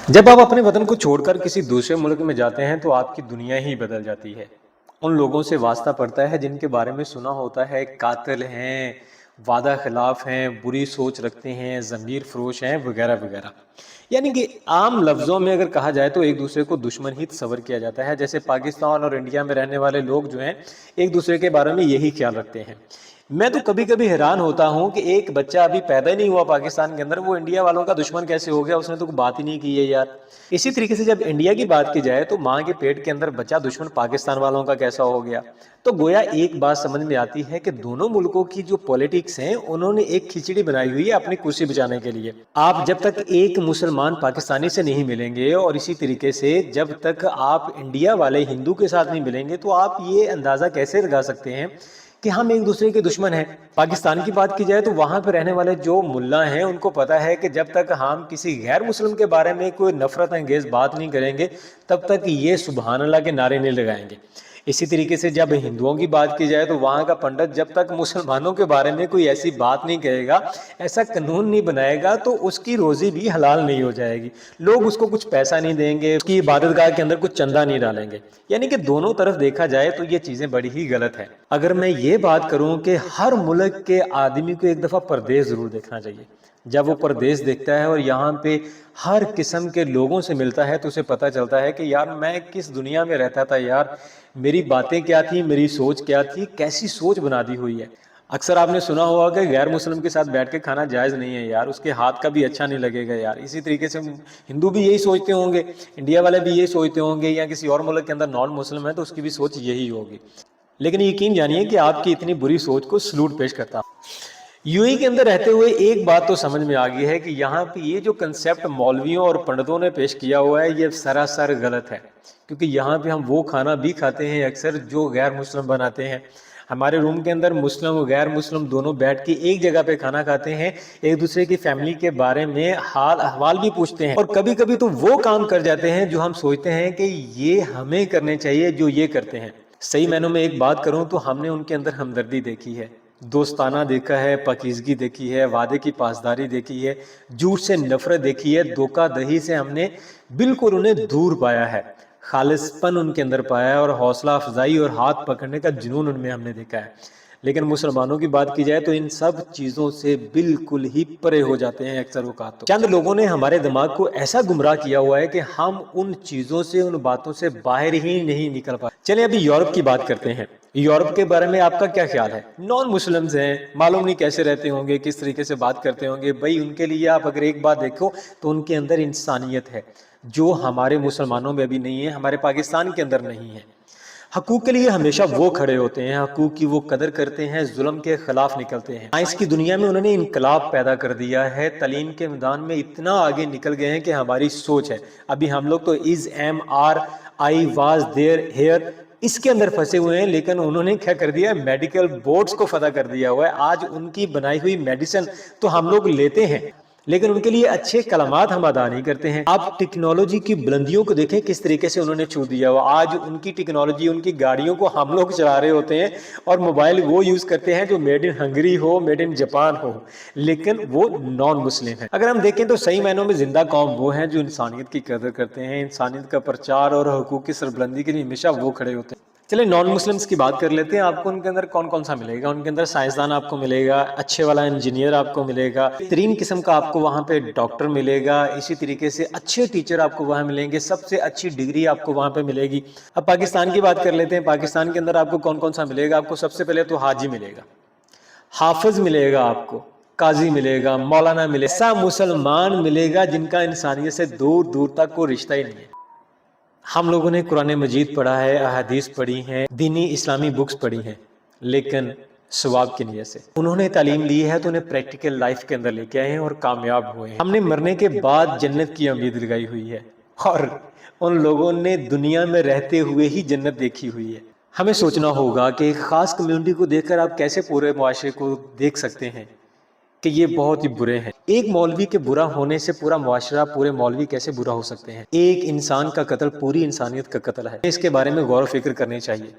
जब आप अपने वतन को छोड़कर किसी दूसरे मुल्क में जाते हैं तो आपकी दुनिया ही बदल जाती है। उन लोगों से वास्ता पड़ता है जिनके बारे में सुना होता है, कातिल हैं, वादा खिलाफ हैं, बुरी सोच रखते हैं, ज़मीर फरोश हैं, वगैरह वगैरह। यानी कि आम लफ्ज़ों में अगर कहा जाए तो एक दूसरे को दुश्मन ही तस्वर किया जाता है। जैसे पाकिस्तान और इंडिया में रहने वाले लोग जो हैं एक दूसरे के बारे में यही ख्याल रखते हैं। मैं तो कभी कभी हैरान होता हूँ कि एक बच्चा अभी पैदा ही नहीं हुआ पाकिस्तान के अंदर, वो इंडिया वालों का दुश्मन कैसे हो गया, उसने तो कोई बात ही नहीं की है यार। इसी तरीके से जब इंडिया की बात की जाए तो माँ के पेट के अंदर बच्चा दुश्मन पाकिस्तान वालों का कैसा हो गया। तो गोया एक बात समझ में आती है कि दोनों मुल्कों की जो पॉलिटिक्स हैं उन्होंने एक खिचड़ी बनाई हुई है अपनी कुर्सी बचाने के लिए। आप जब तक एक मुसलमान पाकिस्तानी से नहीं मिलेंगे और इसी तरीके से जब तक आप इंडिया वाले हिंदू के साथ नहीं मिलेंगे तो आप ये अंदाजा कैसे लगा सकते हैं कि हम एक दूसरे के दुश्मन हैं। पाकिस्तान की बात की जाए तो वहां पर रहने वाले जो मुल्ला हैं उनको पता है कि जब तक हम किसी गैर मुस्लिम के बारे में कोई नफरत अंगेज बात नहीं करेंगे तब तक ये सुबहान अल्लाह के नारे नहीं लगाएंगे। इसी तरीके से जब हिंदुओं की बात की जाए तो वहां का पंडित जब तक मुसलमानों के बारे में कोई ऐसी बात नहीं कहेगा, ऐसा कानून नहीं बनाएगा तो उसकी रोजी भी हलाल नहीं हो जाएगी। लोग उसको कुछ पैसा नहीं देंगे, उसकी इबादतगाह के अंदर कुछ चंदा नहीं डालेंगे। यानी कि दोनों तरफ देखा जाए तो ये चीजें बड़ी ही गलत है। अगर मैं ये बात करूं कि हर मुल्क के आदमी को एक दफा परदेश जरूर देखना चाहिए। जब वो परदेश देखता है और यहाँ पे हर किस्म के लोगों से मिलता है तो उसे पता चलता है कि यार मैं किस दुनिया में रहता था यार, मेरी बातें क्या थी, मेरी सोच क्या थी, कैसी सोच बना दी हुई है। अक्सर आपने सुना होगा कि गैर मुस्लिम के साथ बैठ के खाना जायज़ नहीं है यार, उसके हाथ का भी अच्छा नहीं लगेगा यार। इसी तरीके से हिंदू भी यही सोचते होंगे, इंडिया वाले भी यही सोचते होंगे, या किसी और मुल्क के अंदर नॉन मुस्लिम है तो उसकी भी सोच यही होगी। लेकिन यकीन जानिए कि आपकी इतनी बुरी सोच को सलूट पेश करता हूं। यूएई के अंदर रहते हुए एक बात तो समझ में आ गई है कि यहाँ पे ये जो कंसेप्ट मौलवियों और पंडितों ने पेश किया हुआ है ये सरासर गलत है। क्योंकि यहाँ पे हम वो खाना भी खाते हैं अक्सर जो गैर मुस्लिम बनाते हैं। हमारे रूम के अंदर मुस्लिम और गैर मुस्लिम दोनों बैठ के एक जगह पे खाना खाते हैं, एक दूसरे की फैमिली के बारे में हाल अहवाल भी पूछते हैं, और कभी कभी तो वो काम कर जाते हैं जो हम सोचते हैं कि ये हमें करने चाहिए जो ये करते हैं। सही मायनों में एक बात करूं तो हमने उनके अंदर हमदर्दी देखी है, दोस्ताना देखा है, पाकीज़गी देखी है, वादे की पासदारी देखी है, झूठ से नफरत देखी है, धोखा दही से हमने बिल्कुल उन्हें दूर पाया है, खालिसपन उनके अंदर पाया है और हौसला अफजाई और हाथ पकड़ने का जुनून उनमें हमने देखा है। लेकिन मुसलमानों की बात की जाए तो इन सब चीज़ों से बिल्कुल ही परे हो जाते हैं अक्सर औकात। तो चंद लोगों ने हमारे दिमाग को ऐसा गुमराह किया हुआ है कि हम उन चीज़ों से, उन बातों से बाहर ही नहीं निकल पाते। चलिए अभी यूरोप की बात करते हैं। यूरोप के बारे में आपका क्या ख्याल है? नॉन मुस्लिम्स हैं, मालूम नहीं कैसे रहते होंगे, किस तरीके से बात करते होंगे। भाई उनके लिए आप अगर एक बात देखो तो उनके अंदर इंसानियत है जो हमारे मुसलमानों में भी नहीं है, हमारे पाकिस्तान के अंदर नहीं है। हकूक के लिए हमेशा वो खड़े होते हैं, हकूक की वो कदर करते हैं, जुल्म के खिलाफ निकलते हैं। साइंस की दुनिया में उन्होंने इनकलाब पैदा कर दिया है, तालीम के मैदान में इतना आगे निकल गए हैं कि हमारी सोच है। अभी हम लोग तो is M R I was there here इसके अंदर फंसे हुए हैं, लेकिन उन्होंने क्या कर दिया, मेडिकल बोर्ड्स को फतह कर दिया हुआ है। आज उनकी बनाई हुई मेडिसिन तो हम लोग लेते हैं, लेकिन उनके लिए अच्छे कलमात हम अदा नहीं करते हैं। आप टेक्नोलॉजी की बुलंदियों को देखें किस तरीके से उन्होंने छू दिया हुआ। आज उनकी टेक्नोलॉजी, उनकी गाड़ियों को हम लोग चला रहे होते हैं और मोबाइल वो यूज करते हैं जो मेड इन हंगरी हो, मेड इन जापान हो, लेकिन वो नॉन मुस्लिम है। अगर हम देखें तो सही मायनों में जिंदा कौम वो है जो इंसानियत की कदर करते हैं, इंसानियत का प्रचार और हकूक की सरबुलंदी के लिए हमेशा वो खड़े होते हैं। चलिए नॉन मुस्लिम्स की बात कर लेते हैं। आपको उनके अंदर कौन कौन सा मिलेगा? उनके अंदर साइंसदान आपको मिलेगा, अच्छे वाला इंजीनियर आपको मिलेगा, बेहतरीन किस्म का आपको वहाँ पे डॉक्टर मिलेगा, इसी तरीके से अच्छे टीचर आपको वहाँ मिलेंगे, सबसे अच्छी डिग्री आपको वहाँ पे मिलेगी। अब पाकिस्तान की बात कर लेते हैं। पाकिस्तान के अंदर आपको कौन कौन सा मिलेगा? आपको सबसे पहले तो हाजी मिलेगा, हाफिज मिलेगा, आपको काजी मिलेगा, मौलाना मिलेगा, ऐसा मुसलमान मिलेगा जिनका इंसानियत से दूर दूर तक कोई रिश्ता ही नहीं है। हम लोगों ने कुरान मजीद पढ़ा है, अहादीस पढ़ी हैं, दीनी इस्लामी बुक्स पढ़ी हैं, लेकिन सवाब की नीयत से उन्होंने तालीम ली है तो उन्हें प्रैक्टिकल लाइफ के अंदर लेके आए हैं और कामयाब हुए हैं। हमने मरने के बाद जन्नत की उम्मीद लगाई हुई है और उन लोगों ने दुनिया में रहते हुए ही जन्नत देखी हुई है। हमें सोचना होगा कि एक खास कम्युनिटी को देखकर आप कैसे पूरे मुआशरे को देख सकते हैं कि ये बहुत ही बुरे हैं। एक मौलवी के बुरा होने से पूरा मुआशरा, पूरे मौलवी कैसे बुरा हो सकते हैं? एक इंसान का कत्ल पूरी इंसानियत का कत्ल है। इसके बारे में गौर फिक्र करनी चाहिए।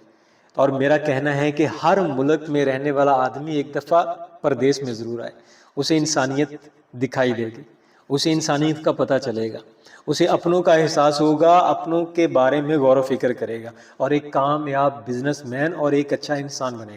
और मेरा कहना है कि हर मुल्क में रहने वाला आदमी एक दफ़ा परदेश में ज़रूर आए, उसे इंसानियत दिखाई देगी, اسے انسانیت کا پتہ چلے گا، اسے اپنوں کا احساس ہوگا، اپنوں کے بارے میں غور و فکر کرے گا اور ایک کامیاب بزنس مین اور ایک اچھا انسان بنے گا۔